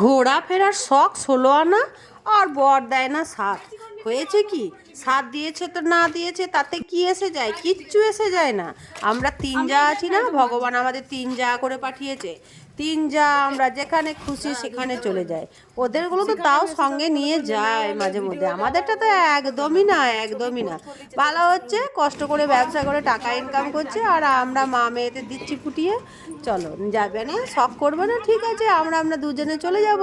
ঘোরাফেরার শখ 16 আনা আর বর দেয় না 7। হয়েছে কি, 7 দিয়েছে তো না দিয়েছে তাতে কি এসে যায়? কিচ্ছু এসে যায় না। আমরা 3 যা আছি না, ভগবান আমাদের 3 যা করে পাঠিয়েছে। 3 যা আমরা যেখানে খুশি সেখানে চলে যাই। ওদেরগুলো তো তাও সঙ্গে নিয়ে যায় মাঝে মধ্যে, আমাদেরটা তো একদমই না, একদমই না। ভালো হচ্ছে, কষ্ট করে ব্যবসা করে টাকা ইনকাম করছে আর আমরা মা মেয়েদের দিচ্ছি ফুটিয়ে। চলো, যাবে না, শখ করবে না, ঠিক আছে, আমরা দুজনে চলে যাব।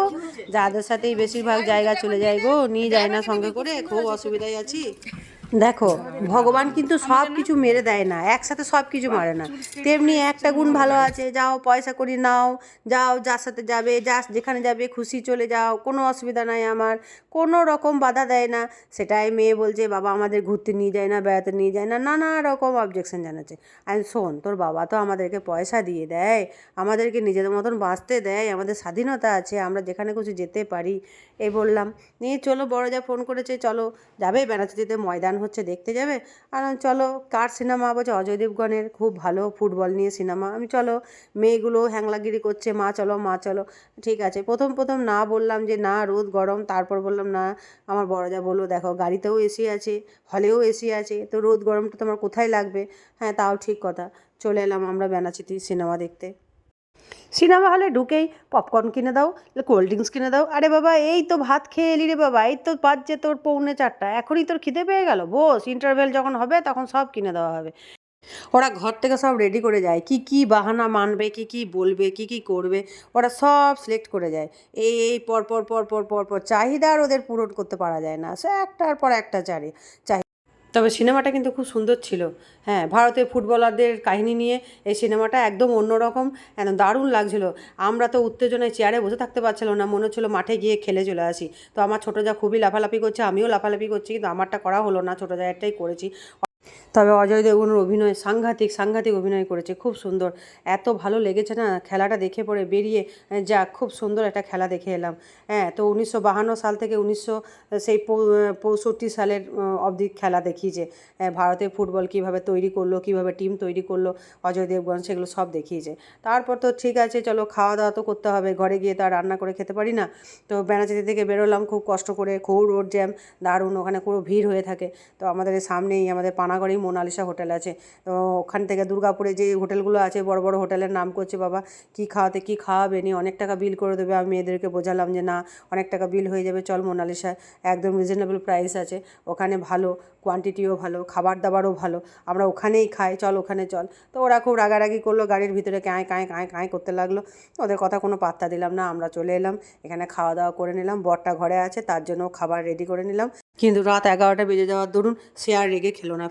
যাদের সাথেই বেশিরভাগ জায়গা চলে যাই গো, নিয়ে যায় না সঙ্গে করে, খুব অসুবিধায় আছি। দেখো, ভগবান কিন্তু সব কিছু মেরে দেয় না, একসাথে সব কিছু মারে না। তেমনি একটা গুণ ভালো আছে, যাও পয়সা করি নাও, যাও যার সাথে যাবে, যা যেখানে যাবে খুশি চলে যাও, কোনো অসুবিধা নাই আমার, কোনো রকম বাধা দেয় না। সেটাই মেয়ে বলছে বাবা আমাদের ঘুরতে নিয়ে যায় না, বেড়াতে নিয়ে যায় না, নানা রকম অবজেকশন জানাচ্ছে। আমি শোন, তোর বাবা তো আমাদেরকে পয়সা দিয়ে দেয়, আমাদেরকে নিজেদের মতন বাঁচতে দেয়, আমাদের স্বাধীনতা আছে, আমরা যেখানে খুশি যেতে পারি। এই বললাম, নিয়ে চলো, বড় যা ফোন করেছে, চলো যাবে বেনাচিতিতে, ময়দান হচ্ছে দেখতে যাবে। আর আমি, চলো, কার সিনেমা? বলছে অজয় দেবগনের, খুব ভালো ফুটবল নিয়ে সিনেমা। আমি, চলো। মেয়েগুলো হ্যাংলাগিরি করছে, মা চলো মা চলো। ঠিক আছে, প্রথম প্রথম না বললাম যে না, রোদ গরম, তারপর বললাম না। আমার বড়জা বললো দেখো গাড়িতেও এসি আছে, হলেও এসি আছে, তো রোদ গরমটা তোমার কোথায় লাগবে? হ্যাঁ, তাও ঠিক কথা। চলে এলাম আমরা বেনাচিতি সিনেমা দেখতে। সিনেমা হলে ঢুকেই পপকর্ন কিনে দাও, কোল্ড ড্রিঙ্কস কিনে দাও। আরে বাবা, এই তো ভাত খেয়ে এলি রে বাবা, এই তো বাজছে তোর 3:45, এখনই তোর খিদে পেয়ে গেল? বস, ইন্টারভেল যখন হবে তখন সব কিনে দেওয়া হবে। ওরা ঘর থেকে সব রেডি করে যায়, কি কি বাহানা মানবে, কি কি বলবে, কি কি করবে, ওরা সব সিলেক্ট করে যায়। এই পর পর পর পর পর পর চাহিদা আর ওদের পূরণ করতে পারা যায় না, সে একটার পর একটা চাহিদা। তবে সিনেমাটা কিন্তু খুব সুন্দর ছিল। হ্যাঁ, ভারতের ফুটবলারদের কাহিনী নিয়ে এই সিনেমাটা একদম অন্যরকম, একদম দারুণ লাগছিল। আমরা তো উত্তেজনায় চেয়ারে বসে থাকতে পারছিলাম না, মনে হচ্ছিলো মাঠে গিয়ে খেলে চলে আসি। তো আমার ছোটো যা খুবই লাফালাফি করছে, আমিও লাফালাফি করছি, কিন্তু আমারটা করা হলো না, ছোটো জায়েরটাই করেছি। তবে অজয় দেবগনের অভিনয় সাংঘাতিক, সাংঘাতিক অভিনয় করেছে, খুব সুন্দর। এত ভালো লেগেছে না খেলাটা দেখে পড়ে বেরিয়ে, যাক খুব সুন্দর একটা খেলা দেখে এলাম। হ্যাঁ, তো 1952 সাল থেকে সেই 65 সালের অবধি খেলা দেখিয়েছে। ভারতের ফুটবল কীভাবে তৈরি করলো, কীভাবে টিম তৈরি করলো অজয় দেবগন, সেগুলো সব দেখিয়েছে। তারপর তো ঠিক আছে, চলো খাওয়া দাওয়া তো করতে হবে, ঘরে গিয়ে তো আর রান্না করে খেতে পারি না। তো বেনাচিতি থেকে বেরোলাম খুব কষ্ট করে, খুব রোড জ্যাম, দারুণ, ওখানে পুরো ভিড় হয়ে থাকে। তো আমাদের সামনেই আমাদের পানাগড়েই মোনালিসা হোটেল আছে। তো ওখান থেকে দুর্গাপুরে যে হোটেলগুলো আছে, বড় বড় হোটেলের নাম করছে, বাবা কী খাওয়াতে কী খাওয়াবে নি, অনেক টাকা বিল করে দেবে। আমি মেয়েদেরকে বোঝালাম যে না, অনেক টাকা বিল হয়ে যাবে, চল মোনালিসা, একদম রিজনেবল প্রাইস আছে, ওখানে ভালো কোয়ান্টিটিও ভালো, খাবার দাবারও ভালো, আমরা ওখানেই খাই, চল ওখানে চল। তো ওরা খুব রাগারাগি করলো, গাড়ির ভিতরে কাঁয় কাঁয় কাঁয় কাঁয় করতে লাগলো। ওদের কথা কোনো পাত্তা দিলাম না, আমরা চলে এলাম এখানে, খাওয়া দাওয়া করে নিলাম। বরটা ঘরে আছে, তার জন্য খাবার রেডি করে নিলাম। কিন্তু রাত 11টা বেজে যাওয়ার দরুন সে আর রেগে খেলো না।